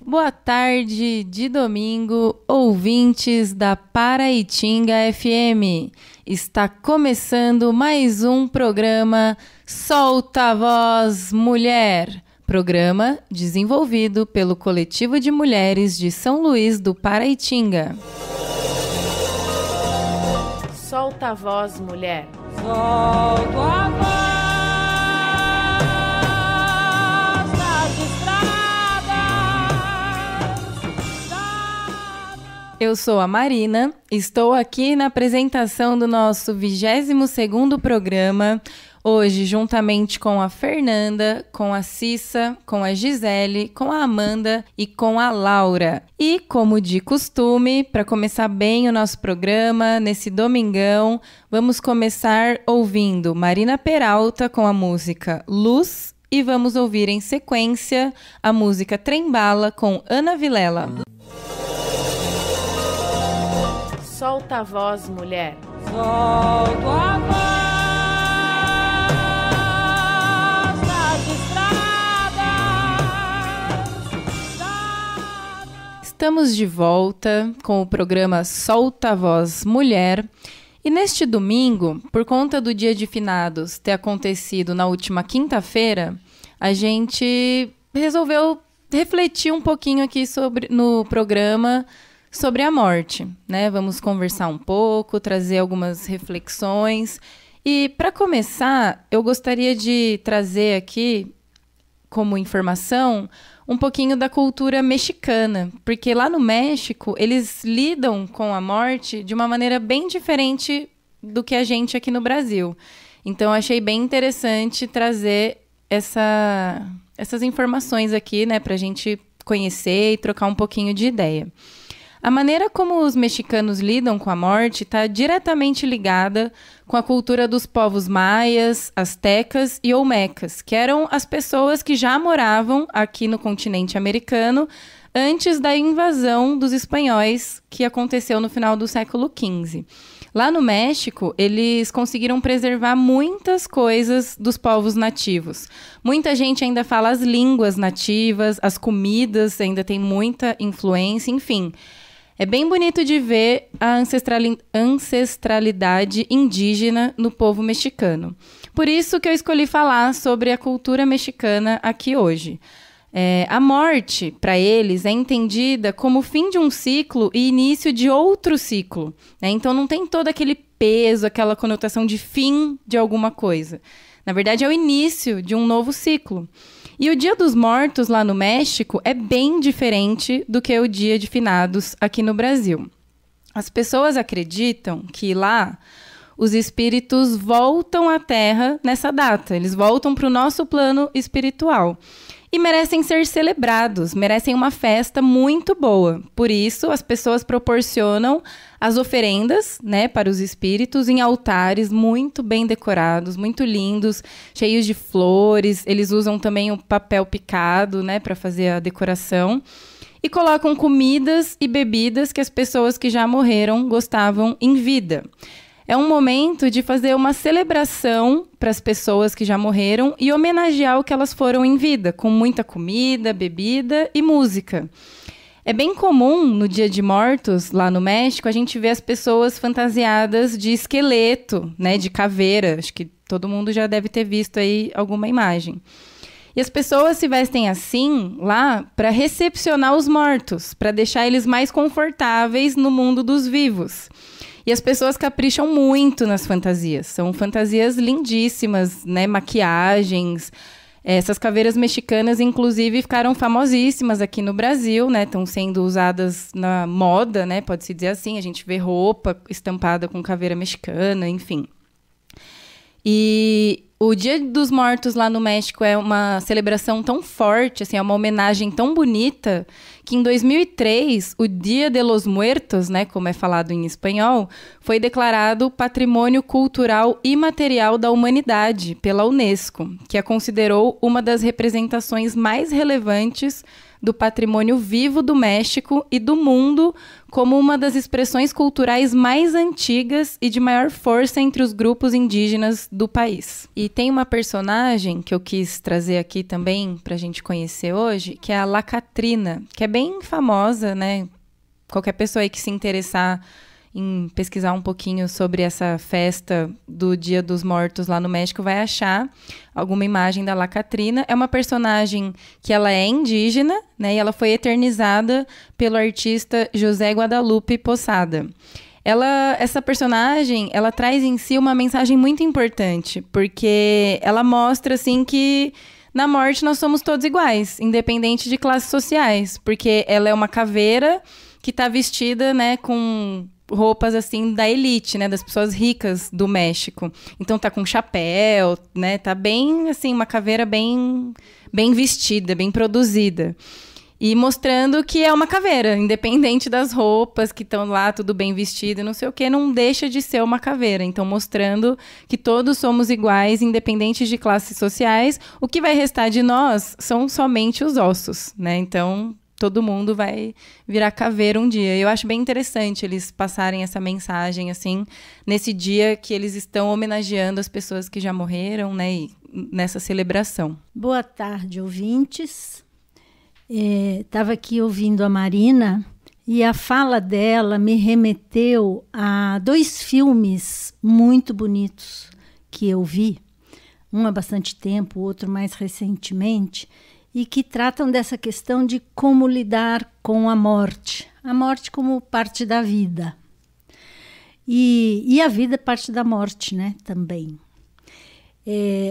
Boa tarde de domingo, ouvintes da Paraitinga FM. Está começando mais um programa Solta a Voz Mulher. Programa desenvolvido pelo Coletivo de Mulheres de São Luís do Paraitinga. Solta a Voz Mulher. Solta a voz. Eu sou a Marina, estou aqui na apresentação do nosso 22º programa, hoje juntamente com a Fernanda, com a Cissa, com a Gisele, com a Amanda e com a Laura. E como de costume, para começar bem o nosso programa, nesse domingão, vamos começar ouvindo Marina Peralta com a música Luz e vamos ouvir em sequência a música Trembala com Ana Vilela. Solta a Voz Mulher. Solta a voz das estradas. Estamos de volta com o programa Solta a Voz Mulher. E neste domingo, por conta do Dia de Finados ter acontecido na última quinta-feira, a gente resolveu refletir um pouquinho aqui no programa sobre a morte, né? Vamos conversar um pouco, trazer algumas reflexões. E, para começar, eu gostaria de trazer aqui, como informação, um pouquinho da cultura mexicana. Porque lá no México, eles lidam com a morte de uma maneira bem diferente do que a gente aqui no Brasil. Então, achei bem interessante trazer essas informações aqui, né? Para a gente conhecer e trocar um pouquinho de ideia. A maneira como os mexicanos lidam com a morte está diretamente ligada com a cultura dos povos maias, astecas e olmecas, que eram as pessoas que já moravam aqui no continente americano antes da invasão dos espanhóis, que aconteceu no final do século XV. Lá no México, eles conseguiram preservar muitas coisas dos povos nativos. Muita gente ainda fala as línguas nativas, as comidas ainda têm muita influência, enfim. É bem bonito de ver a ancestralidade indígena no povo mexicano. Por isso que eu escolhi falar sobre a cultura mexicana aqui hoje. A morte, para eles, é entendida como o fim de um ciclo e início de outro ciclo, né? Então não tem todo aquele peso, aquela conotação de fim de alguma coisa. Na verdade, é o início de um novo ciclo. E o Dia dos Mortos lá no México é bem diferente do que o Dia de Finados aqui no Brasil. As pessoas acreditam que lá os espíritos voltam à Terra nessa data. Eles voltam para o nosso plano espiritual. E merecem ser celebrados, merecem uma festa muito boa. Por isso, as pessoas proporcionam as oferendas, né, para os espíritos em altares muito bem decorados, muito lindos, cheios de flores. Eles usam também o papel picado, né, para fazer a decoração. E colocam comidas e bebidas que as pessoas que já morreram gostavam em vida. É um momento de fazer uma celebração para as pessoas que já morreram e homenagear o que elas foram em vida, com muita comida, bebida e música. É bem comum, no Dia de Mortos, lá no México, a gente ver as pessoas fantasiadas de esqueleto, né, de caveira. Acho que todo mundo já deve ter visto aí alguma imagem. E as pessoas se vestem assim lá para recepcionar os mortos, para deixar eles mais confortáveis no mundo dos vivos. E as pessoas capricham muito nas fantasias. São fantasias lindíssimas, né? Maquiagens. Essas caveiras mexicanas, inclusive, ficaram famosíssimas aqui no Brasil, né? Estão sendo usadas na moda, né? Pode-se dizer assim. A gente vê roupa estampada com caveira mexicana, enfim. E o Dia dos Mortos lá no México é uma celebração tão forte, assim, é uma homenagem tão bonita, que em 2003, o Dia de los Muertos, né, como é falado em espanhol, foi declarado Patrimônio Cultural Imaterial da Humanidade pela Unesco, que a considerou uma das representações mais relevantes do patrimônio vivo do México e do mundo como uma das expressões culturais mais antigas e de maior força entre os grupos indígenas do país. E tem uma personagem que eu quis trazer aqui também para a gente conhecer hoje, que é a La Catrina, que é bem famosa, né? Qualquer pessoa aí que se interessar em pesquisar um pouquinho sobre essa festa do Dia dos Mortos lá no México, vai achar alguma imagem da La Catrina. É uma personagem que ela é indígena, né? E ela foi eternizada pelo artista José Guadalupe Posada. Essa personagem, ela traz em si uma mensagem muito importante, porque ela mostra, assim, que na morte nós somos todos iguais, independente de classes sociais, porque ela é uma caveira que está vestida, né, com roupas, assim, da elite, né, das pessoas ricas do México. Então tá com chapéu, né, tá bem, assim, uma caveira bem vestida, bem produzida. E mostrando que é uma caveira, independente das roupas que estão lá, tudo bem vestido e não sei o que, não deixa de ser uma caveira. Então, mostrando que todos somos iguais, independente de classes sociais. O que vai restar de nós são somente os ossos, né? Então, todo mundo vai virar caveira um dia. Eu acho bem interessante eles passarem essa mensagem, assim, nesse dia que eles estão homenageando as pessoas que já morreram, né, e nessa celebração. Boa tarde, ouvintes. Estava aqui ouvindo a Marina e a fala dela me remeteu a 2 filmes muito bonitos que eu vi, um há bastante tempo, o outro mais recentemente, e que tratam dessa questão de como lidar com a morte como parte da vida. E a vida parte da morte, né, também.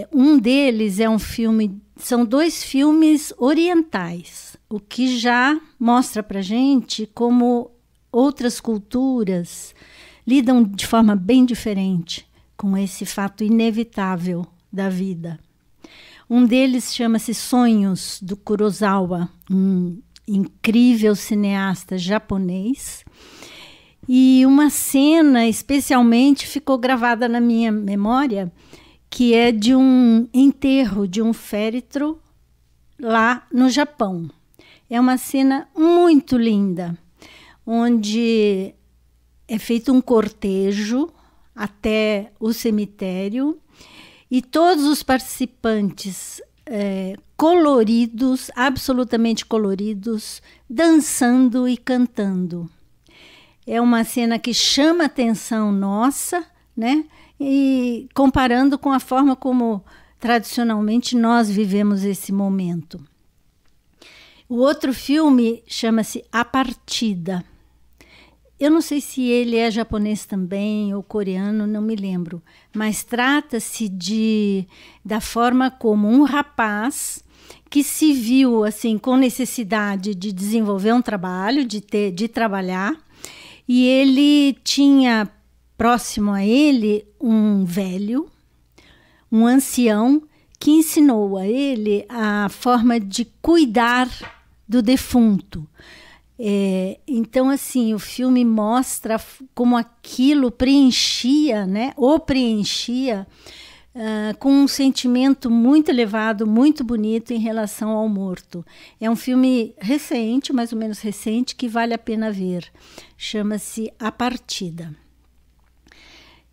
Um deles é um filme, são 2 filmes orientais, o que já mostra pra gente como outras culturas lidam de forma bem diferente com esse fato inevitável da vida. Um deles chama-se Sonhos, do Kurosawa, um incrível cineasta japonês. E uma cena especialmente ficou gravada na minha memória, que é de um enterro de um féretro lá no Japão. É uma cena muito linda, onde é feito um cortejo até o cemitério, e todos os participantes coloridos, absolutamente coloridos, dançando e cantando. É uma cena que chama a atenção nossa, né? E comparando com a forma como tradicionalmente nós vivemos esse momento. O outro filme chama-se A Partida. Eu não sei se ele é japonês também ou coreano, não me lembro. Mas trata-se da forma como um rapaz que se viu assim, com necessidade de desenvolver um trabalho, de trabalhar. E ele tinha próximo a ele um velho, um ancião, que ensinou a ele a forma de cuidar do defunto. Então, assim, o filme mostra como aquilo preenchia, né? O preenchia com um sentimento muito elevado, muito bonito em relação ao morto. É um filme recente, mais ou menos recente, que vale a pena ver. Chama-se A Partida.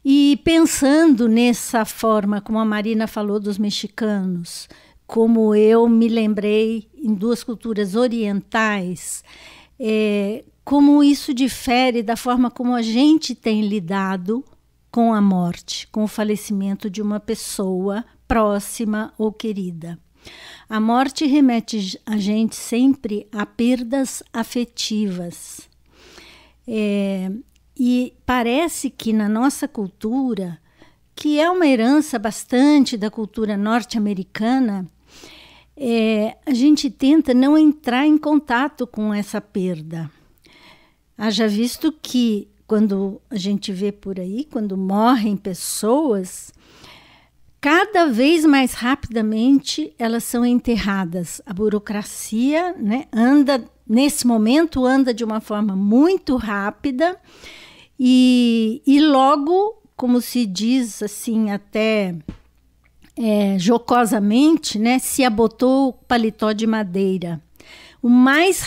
E pensando nessa forma, como a Marina falou dos mexicanos, como eu me lembrei em 2 culturas orientais, como isso difere da forma como a gente tem lidado com a morte, com o falecimento de uma pessoa próxima ou querida. A morte remete a gente sempre a perdas afetivas. E parece que na nossa cultura, que é uma herança bastante da cultura norte-americana, a gente tenta não entrar em contato com essa perda. Haja visto que quando a gente vê por aí, quando morrem pessoas, cada vez mais rapidamente elas são enterradas. A burocracia, né, nesse momento anda de uma forma muito rápida e logo, como se diz assim até jocosamente, né, se abotou o paletó de madeira. o mais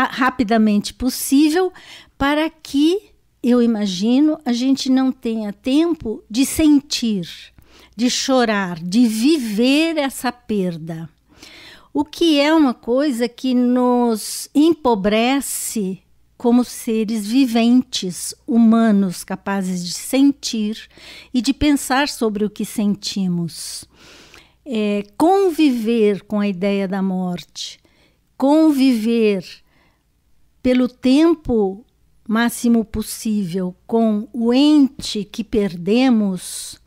rapidamente possível, para que, eu imagino, a gente não tenha tempo de sentir, de chorar, de viver essa perda. O que é uma coisa que nos empobrece como seres viventes, humanos, capazes de sentir e de pensar sobre o que sentimos. Conviver com a ideia da morte, conviver pelo tempo máximo possível com o ente que perdemos,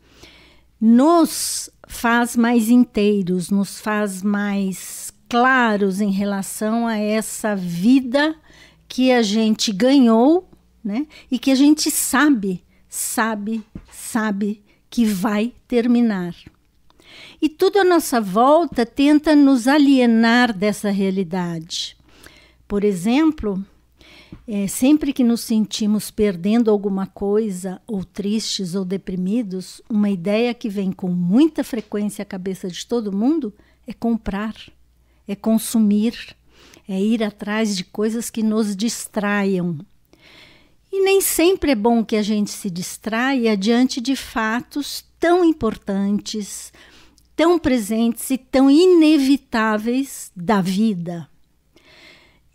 nos faz mais inteiros, nos faz mais claros em relação a essa vida que a gente ganhou, né? E que a gente sabe que vai terminar. E tudo à nossa volta tenta nos alienar dessa realidade. Por exemplo, sempre que nos sentimos perdendo alguma coisa, ou tristes ou deprimidos, uma ideia que vem com muita frequência à cabeça de todo mundo é comprar, é consumir, é ir atrás de coisas que nos distraiam. E nem sempre é bom que a gente se distraia diante de fatos tão importantes, tão presentes e tão inevitáveis da vida.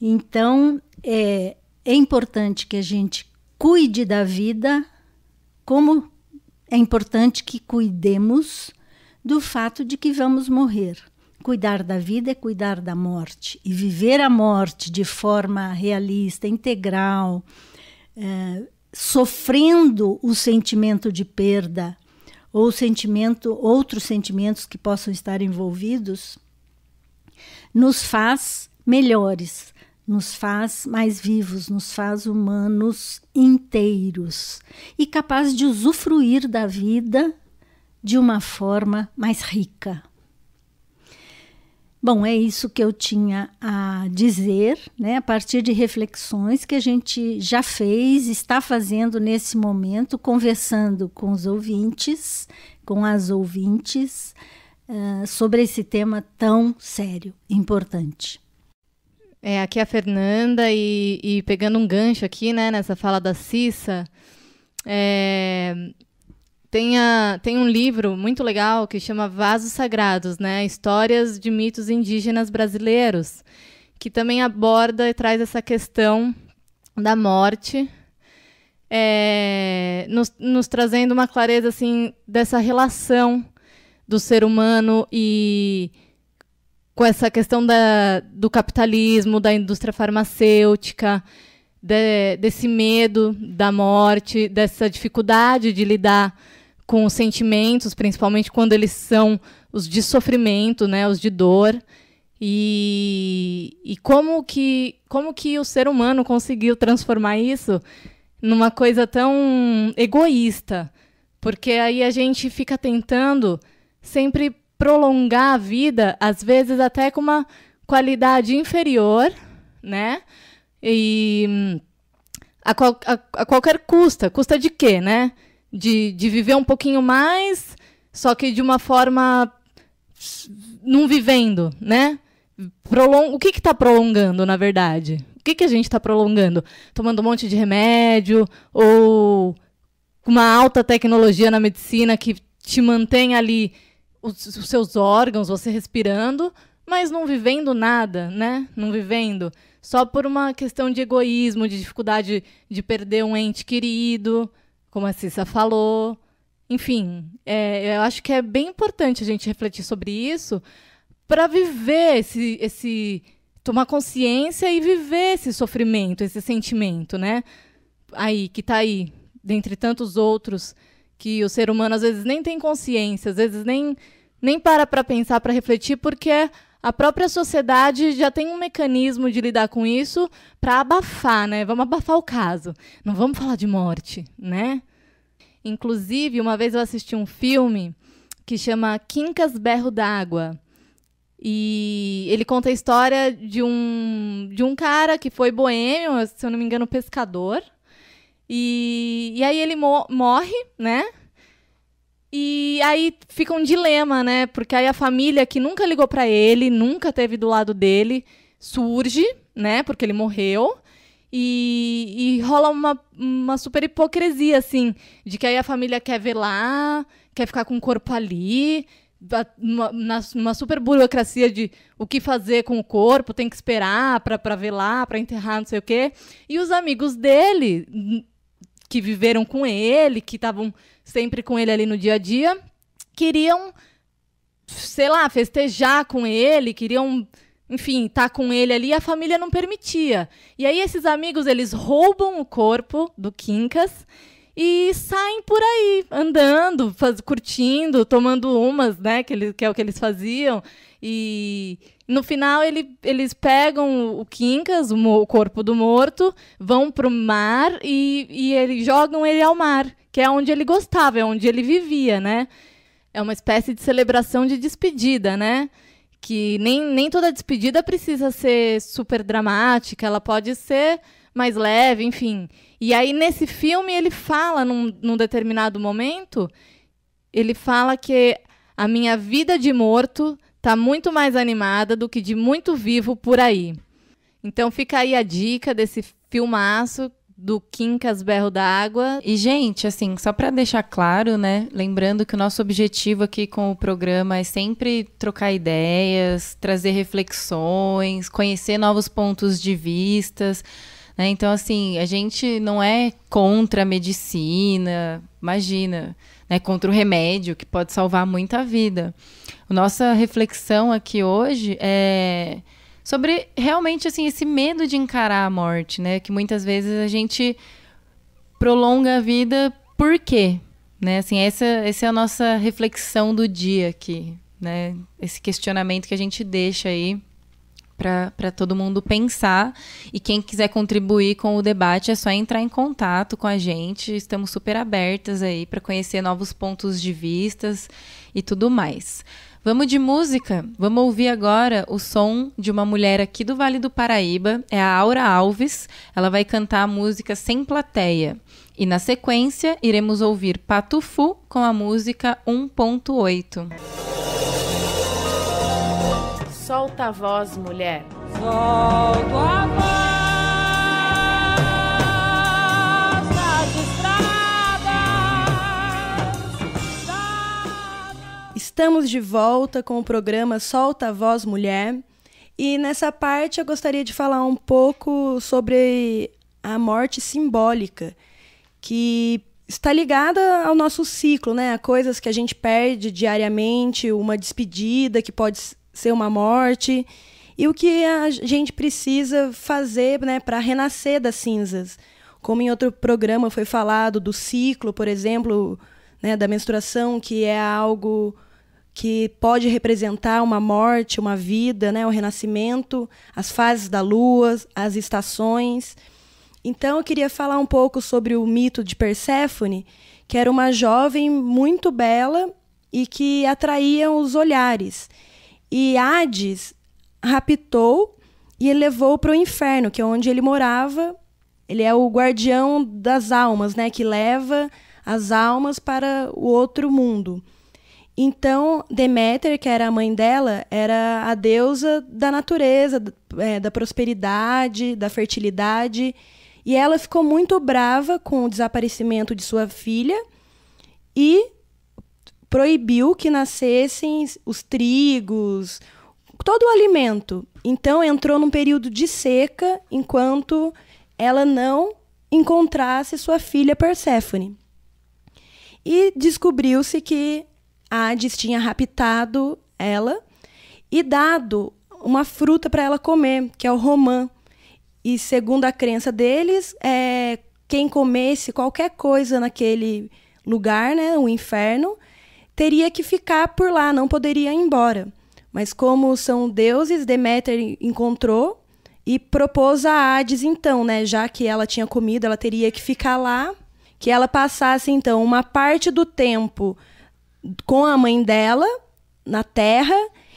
Então, é importante que a gente cuide da vida, como é importante que cuidemos do fato de que vamos morrer. Cuidar da vida é cuidar da morte. E viver a morte de forma realista, integral, sofrendo o sentimento de perda, ou outros sentimentos que possam estar envolvidos, nos faz melhores, nos faz mais vivos, nos faz humanos inteiros e capazes de usufruir da vida de uma forma mais rica. Bom, é isso que eu tinha a dizer, né, a partir de reflexões que a gente já fez, está fazendo nesse momento, conversando com os ouvintes, com as ouvintes, sobre esse tema tão sério, importante. Aqui é a Fernanda, e pegando um gancho aqui, né, nessa fala da Cissa, tem um livro muito legal que chama Vasos Sagrados, né? Histórias de mitos indígenas brasileiros, que também aborda e traz essa questão da morte, nos trazendo uma clareza assim, dessa relação do ser humano e com essa questão do capitalismo, da indústria farmacêutica, desse medo da morte, dessa dificuldade de lidar com os sentimentos, principalmente quando eles são os de sofrimento, né, os de dor, e como que o ser humano conseguiu transformar isso numa coisa tão egoísta, porque aí a gente fica tentando sempre prolongar a vida, às vezes até com uma qualidade inferior, né, e a qualquer custa de quê, né? De viver um pouquinho mais, só que de uma forma não vivendo, né? O que está prolongando, na verdade? O que a gente está prolongando? Tomando um monte de remédio, ou uma alta tecnologia na medicina que te mantém ali os seus órgãos, você respirando, mas não vivendo nada, né? Não vivendo. Só por uma questão de egoísmo, de dificuldade de perder um ente querido, como a Cissa falou. Enfim, eu acho que é bem importante a gente refletir sobre isso para viver tomar consciência e viver esse sofrimento, esse sentimento, né? Que está aí, dentre tantos outros, que o ser humano às vezes nem tem consciência, às vezes nem para pensar, para refletir, porque a própria sociedade já tem um mecanismo de lidar com isso para abafar, né? Vamos abafar o caso. Não vamos falar de morte, né? Inclusive, uma vez eu assisti um filme que chama Quincas Berro d'Água. E ele conta a história de um cara que foi boêmio, se eu não me engano, pescador. E aí ele morre, né? E aí fica um dilema, né? Porque aí a família que nunca ligou para ele, nunca esteve do lado dele, surge, né? Porque ele morreu. E rola uma super hipocrisia, assim, de que aí a família quer velar, quer ficar com o corpo ali, numa super burocracia de o que fazer com o corpo, tem que esperar para velar, para enterrar, não sei o quê. E os amigos dele, que viveram com ele, que estavam sempre com ele ali no dia a dia, queriam, sei lá, festejar com ele, queriam, enfim, estar com ele ali, e a família não permitia. E aí esses amigos, eles roubam o corpo do Quincas e saem por aí, andando, curtindo, tomando umas, né, que é o que eles faziam. E no final eles pegam o Quincas, o corpo do morto, vão para o mar e eles jogam ele ao mar, que é onde ele gostava, é onde ele vivia, né? É uma espécie de celebração de despedida, né? Que nem toda despedida precisa ser super dramática, ela pode ser mais leve, enfim. E aí, nesse filme, ele fala, num determinado momento, ele fala que a minha vida de morto está muito mais animada do que de muito vivo por aí. Então, fica aí a dica desse filmaço do Quincas Berro d'Água. E, gente, assim, só para deixar claro, né, lembrando que o nosso objetivo aqui com o programa é sempre trocar ideias, trazer reflexões, conhecer novos pontos de vistas, né? Então, assim, a gente não é contra a medicina, imagina, né, contra o remédio, que pode salvar muita vida. A nossa reflexão aqui hoje é sobre realmente assim, esse medo de encarar a morte, né? Que muitas vezes a gente prolonga a vida por quê? Né? Assim, essa é a nossa reflexão do dia aqui, né? Esse questionamento que a gente deixa aí para todo mundo pensar. E quem quiser contribuir com o debate é só entrar em contato com a gente. Estamos super abertas aí para conhecer novos pontos de vistas e tudo mais. Vamos de música? Vamos ouvir agora o som de uma mulher aqui do Vale do Paraíba, é a Aura Alves. Ela vai cantar a música Sem Plateia. E na sequência, iremos ouvir Patufu com a música 1.8. Solta a voz, mulher. Solto a voz das estradas. Estamos de volta com o programa Solta a Voz Mulher. E nessa parte eu gostaria de falar um pouco sobre a morte simbólica, que está ligada ao nosso ciclo, né? A coisas que a gente perde diariamente, uma despedida que pode ser uma morte, e o que a gente precisa fazer, né, para renascer das cinzas. Como em outro programa foi falado do ciclo, por exemplo, né, da menstruação, que é algo que pode representar uma morte, uma vida, né, o renascimento, as fases da lua, as estações. Então eu queria falar um pouco sobre o mito de Perséfone, que era uma jovem muito bela e que atraía os olhares. E Hades raptou e levou para o inferno, que é onde ele morava. Ele é o guardião das almas, né, que leva as almas para o outro mundo. Então, Deméter, que era a mãe dela, era a deusa da natureza, da prosperidade, da fertilidade. E ela ficou muito brava com o desaparecimento de sua filha e proibiu que nascessem os trigos, todo o alimento. Então entrou num período de seca enquanto ela não encontrasse sua filha Perséfone. E descobriu-se que Hades tinha raptado ela e dado uma fruta para ela comer, que é o romã. E segundo a crença deles, quem comesse qualquer coisa naquele lugar, né, o inferno, teria que ficar por lá, não poderia ir embora. Mas como são deuses, Deméter encontrou e propôs a Hades, então, né, já que ela tinha comido, ela teria que ficar lá, que ela passasse, então, uma parte do tempo com a mãe dela, na terra,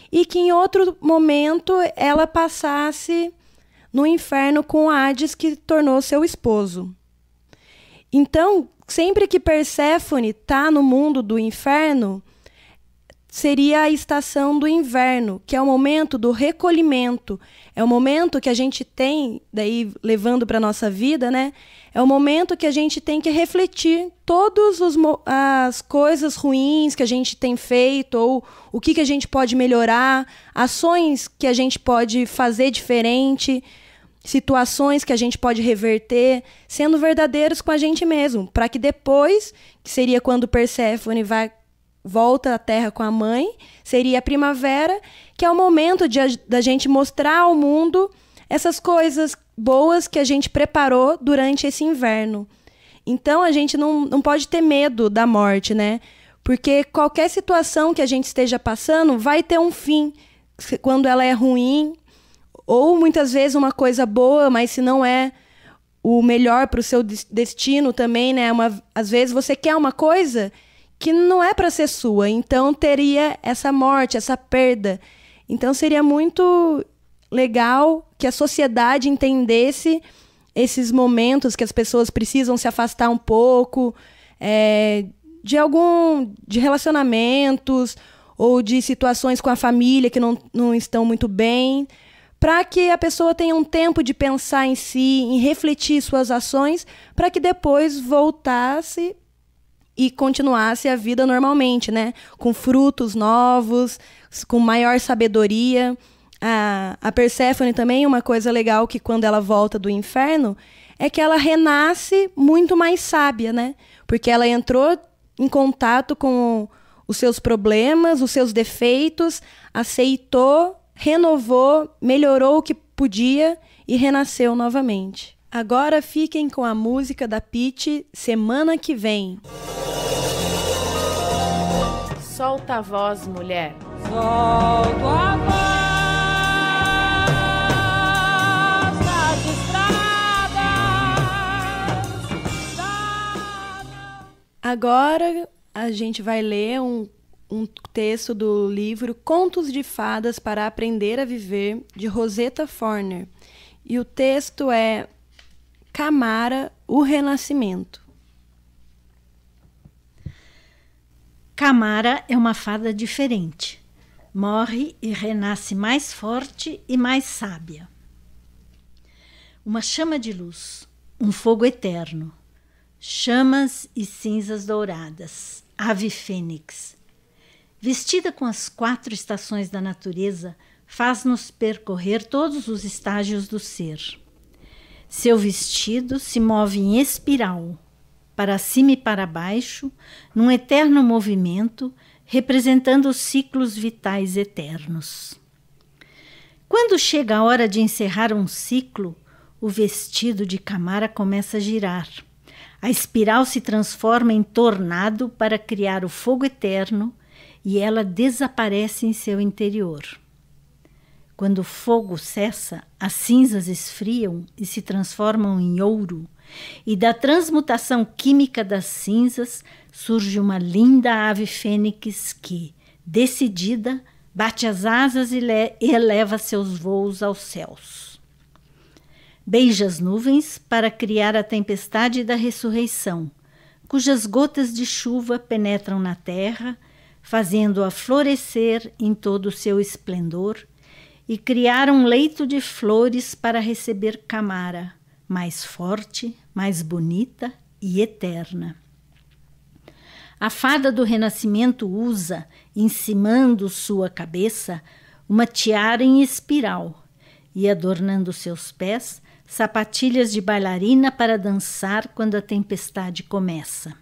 e que em outro momento ela passasse no inferno com Hades, que tornou seu esposo. Então, sempre que Perséfone está no mundo do inferno, seria a estação do inverno, que é o momento do recolhimento. É o momento que a gente tem, daí levando para a nossa vida, né? É o momento que a gente tem que refletir todas as coisas ruins que a gente tem feito, ou o que a gente pode melhorar, ações que a gente pode fazer diferente, situações que a gente pode reverter, sendo verdadeiros com a gente mesmo, para que depois, que seria quando Perséfone volta à Terra com a mãe, seria a primavera, que é o momento da gente mostrar ao mundo essas coisas boas que a gente preparou durante esse inverno. Então, a gente não pode ter medo da morte, né? Porque qualquer situação que a gente esteja passando vai ter um fim, quando ela é ruim, ou muitas vezes uma coisa boa, mas se não é o melhor para o seu destino também, né? Às vezes você quer uma coisa que não é para ser sua, então teria essa morte, essa perda. Então seria muito legal que a sociedade entendesse esses momentos que as pessoas precisam se afastar um pouco de relacionamentos ou de situações com a família que não estão muito bem, para que a pessoa tenha um tempo de pensar em si, em refletir suas ações, para que depois voltasse e continuasse a vida normalmente, né? Com frutos novos, com maior sabedoria. A Perséfone também, uma coisa legal que quando ela volta do inferno, é que ela renasce muito mais sábia, né? Porque ela entrou em contato com os seus problemas, os seus defeitos, aceitou, renovou, melhorou o que podia e renasceu novamente. Agora fiquem com a música da Pitty, Semana que Vem. Solta a voz, mulher. Solto a voz das estradas. Agora a gente vai ler um texto do livro Contos de Fadas para Aprender a Viver, de Rosetta Forner. E o texto é Camara, o Renascimento. Camara é uma fada diferente. Morre e renasce mais forte e mais sábia. Uma chama de luz, um fogo eterno, chamas e cinzas douradas, ave fênix. Vestida com as 4 estações da natureza, faz-nos percorrer todos os estágios do ser. Seu vestido se move em espiral, para cima e para baixo, num eterno movimento, representando os ciclos vitais eternos. Quando chega a hora de encerrar um ciclo, o vestido de Camara começa a girar. A espiral se transforma em tornado para criar o fogo eterno e ela desaparece em seu interior. Quando o fogo cessa, as cinzas esfriam e se transformam em ouro, e da transmutação química das cinzas surge uma linda ave fênix que, decidida, bate as asas e eleva seus voos aos céus. Beija as nuvens para criar a tempestade da ressurreição, cujas gotas de chuva penetram na terra, fazendo-a florescer em todo o seu esplendor, e criar um leito de flores para receber Camara, mais forte, mais bonita e eterna. A fada do renascimento usa, encimando sua cabeça, uma tiara em espiral e, adornando seus pés, sapatilhas de bailarina para dançar quando a tempestade começa.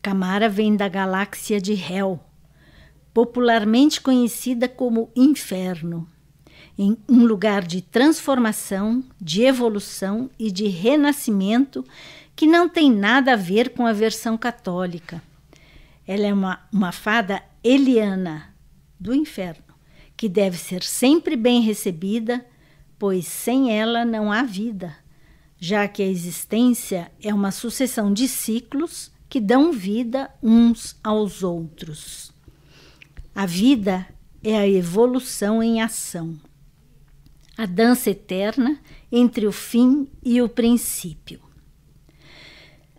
Camara vem da galáxia de Hel, popularmente conhecida como Inferno, em um lugar de transformação, de evolução e de renascimento que não tem nada a ver com a versão católica. Ela é uma fada eliana do inferno, que deve ser sempre bem recebida, pois sem ela não há vida, já que a existência é uma sucessão de ciclos que dão vida uns aos outros. A vida é a evolução em ação, a dança eterna entre o fim e o princípio.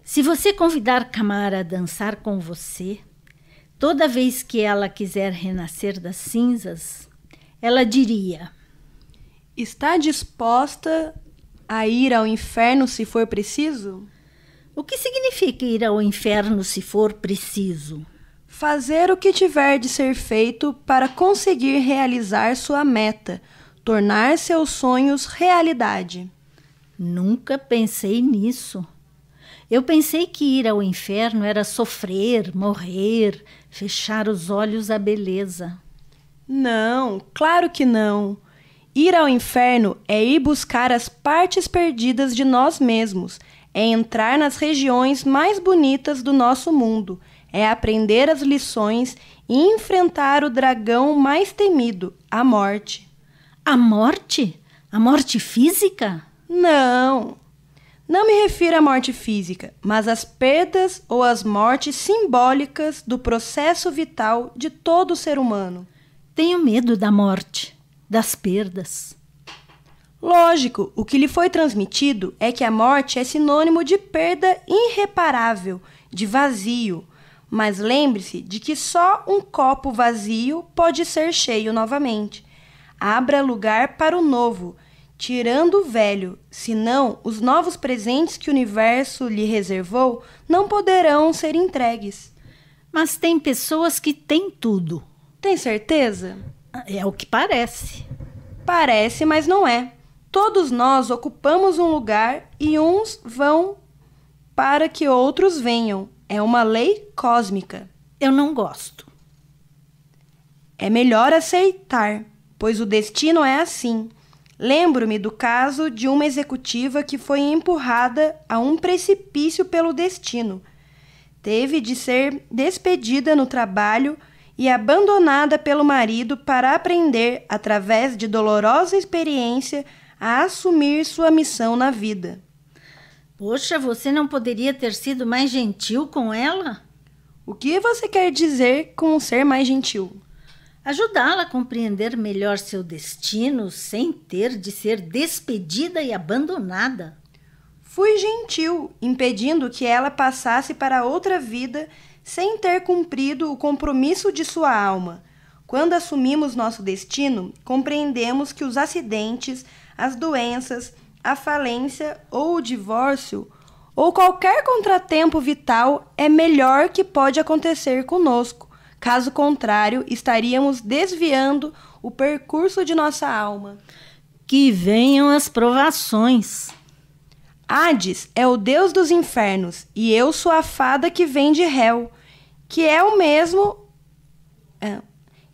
Se você convidar Camara a dançar com você, Toda vez que ela quiser renascer das cinzas, ela diria: Está disposta a ir ao inferno se for preciso? o que significa ir ao inferno se for preciso? Fazer o que tiver de ser feito para conseguir realizar sua meta, tornar seus sonhos realidade. Nunca pensei nisso. Eu pensei que ir ao inferno era sofrer, morrer, fechar os olhos à beleza. Não, claro que não. Ir ao inferno é ir buscar as partes perdidas de nós mesmos, é entrar nas regiões mais bonitas do nosso mundo, é aprender as lições e enfrentar o dragão mais temido, a morte. A morte? A morte física? Não me refiro à morte física, mas às perdas ou às mortes simbólicas do processo vital de todo ser humano. Tenho medo da morte, das perdas. Lógico, o que lhe foi transmitido é que a morte é sinônimo de perda irreparável, de vazio. Mas lembre-se de que só um copo vazio pode ser cheio novamente. Abra lugar para o novo, tirando o velho, senão os novos presentes que o universo lhe reservou não poderão ser entregues. Mas tem pessoas que têm tudo. Tem certeza? É o que parece. Parece, mas não é. Todos nós ocupamos um lugar e uns vão para que outros venham. É uma lei cósmica. Eu não gosto. É melhor aceitar, pois o destino é assim. Lembro-me do caso de uma executiva que foi empurrada a um precipício pelo destino. Teve de ser despedida no trabalho e abandonada pelo marido para aprender, através de dolorosa experiência, a assumir sua missão na vida. Poxa, você não poderia ter sido mais gentil com ela? O que você quer dizer com ser mais gentil? Ajudá-la a compreender melhor seu destino sem ter de ser despedida e abandonada. Fui gentil, impedindo que ela passasse para outra vida sem ter cumprido o compromisso de sua alma. Quando assumimos nosso destino, compreendemos que os acidentes, as doenças, a falência ou o divórcio ou qualquer contratempo vital é melhor que pode acontecer conosco. Caso contrário, estaríamos desviando o percurso de nossa alma. Que venham as provações. Hades é o deus dos infernos e eu sou a fada que vem de Hel, que é o mesmo,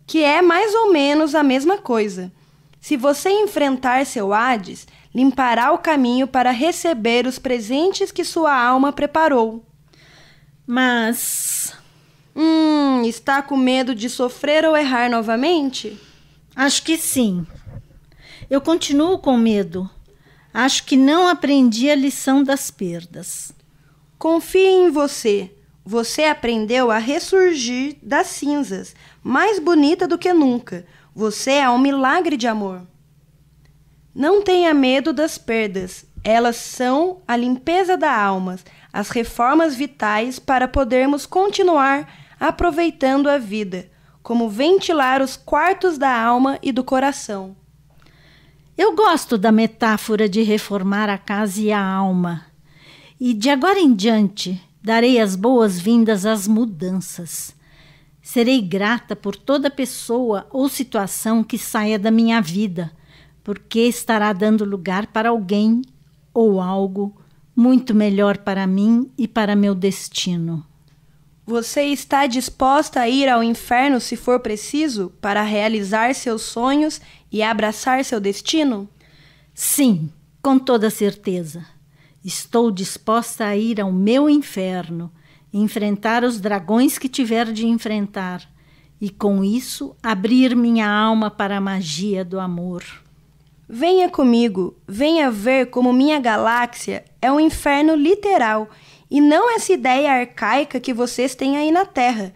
que é mais ou menos a mesma coisa. Se você enfrentar seu Hades, limpará o caminho para receber os presentes que sua alma preparou. Mas está com medo de sofrer ou errar novamente? acho que sim. Eu continuo com medo. Acho que não aprendi a lição das perdas. Confie em você. Você aprendeu a ressurgir das cinzas, mais bonita do que nunca. Você é um milagre de amor. Não tenha medo das perdas. Elas são a limpeza da alma, as reformas vitais para podermos continuar aproveitando a vida, como ventilar os quartos da alma e do coração. Eu gosto da metáfora de reformar a casa e a alma. E de agora em diante, darei as boas-vindas às mudanças. Serei grata por toda pessoa ou situação que saia da minha vida, porque estará dando lugar para alguém ou algo muito melhor para mim e para meu destino. Você está disposta a ir ao inferno se for preciso para realizar seus sonhos e abraçar seu destino? Sim, com toda certeza. Estou disposta a ir ao meu inferno, enfrentar os dragões que tiver de enfrentar e, com isso, abrir minha alma para a magia do amor. Venha comigo, venha ver como minha galáxia é um inferno literal e não essa ideia arcaica que vocês têm aí na Terra.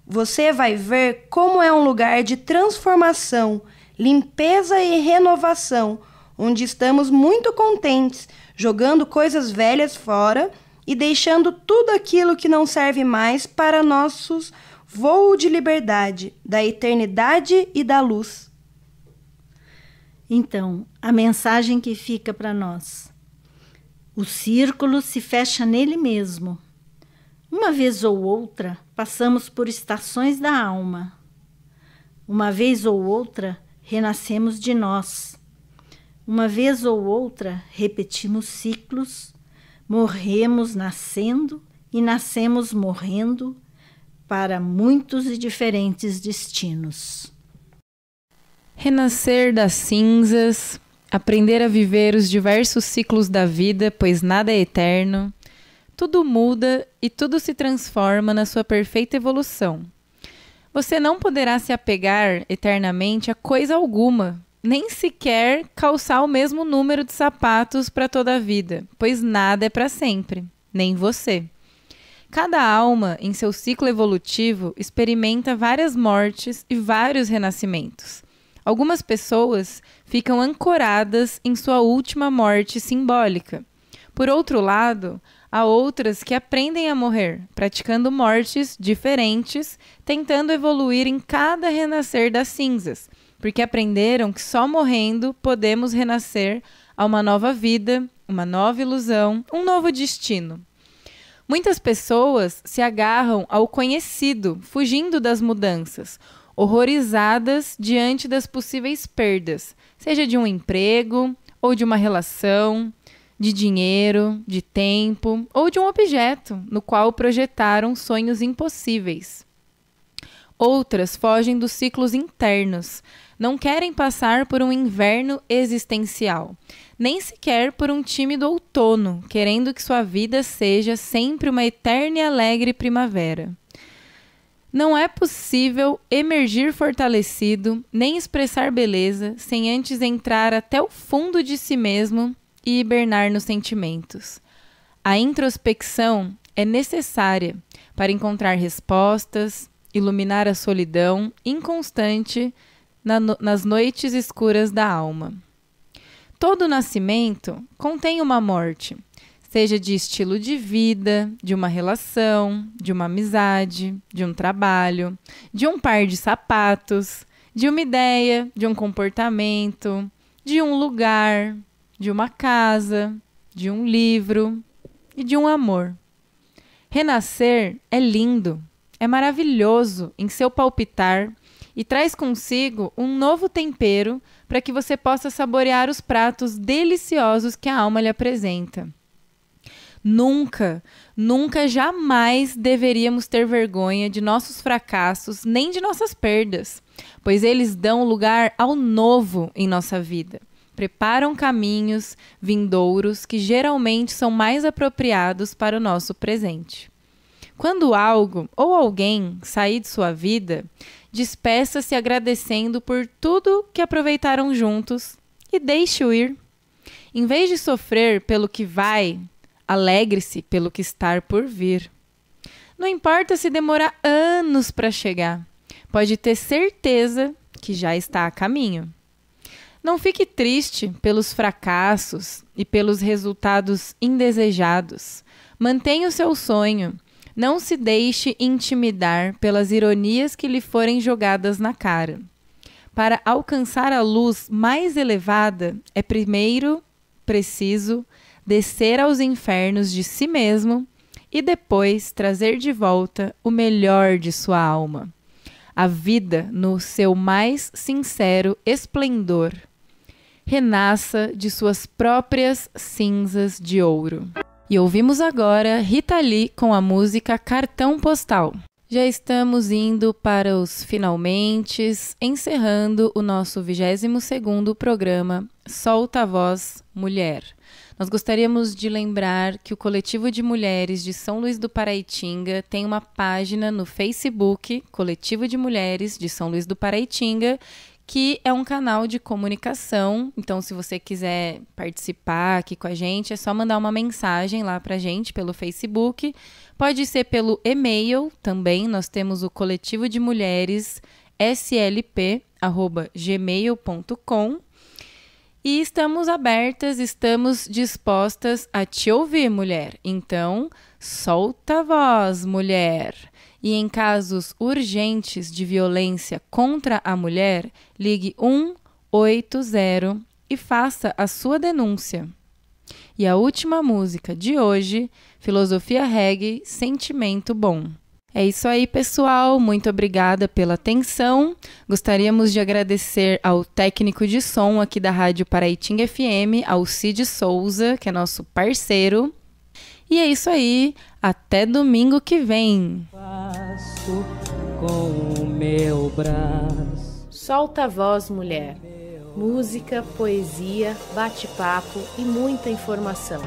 Você vai ver como é um lugar de transformação, limpeza e renovação, onde estamos muito contentes, jogando coisas velhas fora e deixando tudo aquilo que não serve mais para nossos voo de liberdade, da eternidade e da luz. Então, a mensagem que fica para nós: o círculo se fecha nele mesmo. Uma vez ou outra, passamos por estações da alma. Uma vez ou outra, renascemos de nós. Uma vez ou outra, repetimos ciclos, morremos nascendo e nascemos morrendo para muitos e diferentes destinos. Renascer das cinzas, aprender a viver os diversos ciclos da vida, pois nada é eterno. Tudo muda e tudo se transforma na sua perfeita evolução. Você não poderá se apegar eternamente a coisa alguma, nem sequer calçar o mesmo número de sapatos para toda a vida, pois nada é para sempre, nem você. Cada alma, em seu ciclo evolutivo, experimenta várias mortes e vários renascimentos. Algumas pessoas ficam ancoradas em sua última morte simbólica. Por outro lado, há outras que aprendem a morrer, praticando mortes diferentes, tentando evoluir em cada renascer das cinzas, porque aprenderam que só morrendo podemos renascer a uma nova vida, uma nova ilusão, um novo destino. Muitas pessoas se agarram ao conhecido, fugindo das mudanças, horrorizadas diante das possíveis perdas, seja de um emprego ou de uma relação, de dinheiro, de tempo ou de um objeto no qual projetaram sonhos impossíveis. Outras fogem dos ciclos internos, não querem passar por um inverno existencial, nem sequer por um tímido outono, querendo que sua vida seja sempre uma eterna e alegre primavera. Não é possível emergir fortalecido, nem expressar beleza, sem antes entrar até o fundo de si mesmo e hibernar nos sentimentos. A introspecção é necessária para encontrar respostas, iluminar a solidão inconstante nas noites escuras da alma. Todo nascimento contém uma morte, seja de estilo de vida, de uma relação, de uma amizade, de um trabalho, de um par de sapatos, de uma ideia, de um comportamento, de um lugar, de uma casa, de um livro e de um amor. Renascer é lindo, é maravilhoso em seu palpitar e traz consigo um novo tempero para que você possa saborear os pratos deliciosos que a alma lhe apresenta. Nunca, jamais deveríamos ter vergonha de nossos fracassos nem de nossas perdas, pois eles dão lugar ao novo em nossa vida. Preparam caminhos vindouros que geralmente são mais apropriados para o nosso presente. Quando algo ou alguém sair de sua vida, despeça-se agradecendo por tudo que aproveitaram juntos e deixe-o ir. Em vez de sofrer pelo que vai, alegre-se pelo que está por vir. Não importa se demorar anos para chegar, pode ter certeza que já está a caminho. Não fique triste pelos fracassos e pelos resultados indesejados. Mantenha o seu sonho. Não se deixe intimidar pelas ironias que lhe forem jogadas na cara. Para alcançar a luz mais elevada, é primeiro preciso descer aos infernos de si mesmo e depois trazer de volta o melhor de sua alma. A vida no seu mais sincero esplendor. Renasça de suas próprias cinzas de ouro. E ouvimos agora Rita Lee com a música Cartão Postal. Já estamos indo para os finalmentes, encerrando o nosso 22º programa Solta a Voz Mulher. Nós gostaríamos de lembrar que o Coletivo de Mulheres de São Luís do Paraitinga tem uma página no Facebook, Coletivo de Mulheres de São Luís do Paraitinga, que é um canal de comunicação. Então, se você quiser participar aqui com a gente, é só mandar uma mensagem lá pra gente pelo Facebook. Pode ser pelo e-mail também. Nós temos o coletivo de mulheres slp@gmail.com. E estamos abertas, estamos dispostas a te ouvir, mulher. Então, solta a voz, mulher. E em casos urgentes de violência contra a mulher, ligue 180 e faça a sua denúncia. E a última música de hoje, Filosofia Reggae, Sentimento Bom. É isso aí, pessoal. Muito obrigada pela atenção. Gostaríamos de agradecer ao técnico de som aqui da Rádio Paraitinga FM, ao Cid Souza, que é nosso parceiro. E é isso aí. Até domingo que vem. Faço com o meu braço. Solta a voz, mulher. Música, poesia, bate-papo e muita informação.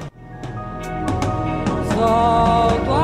Solto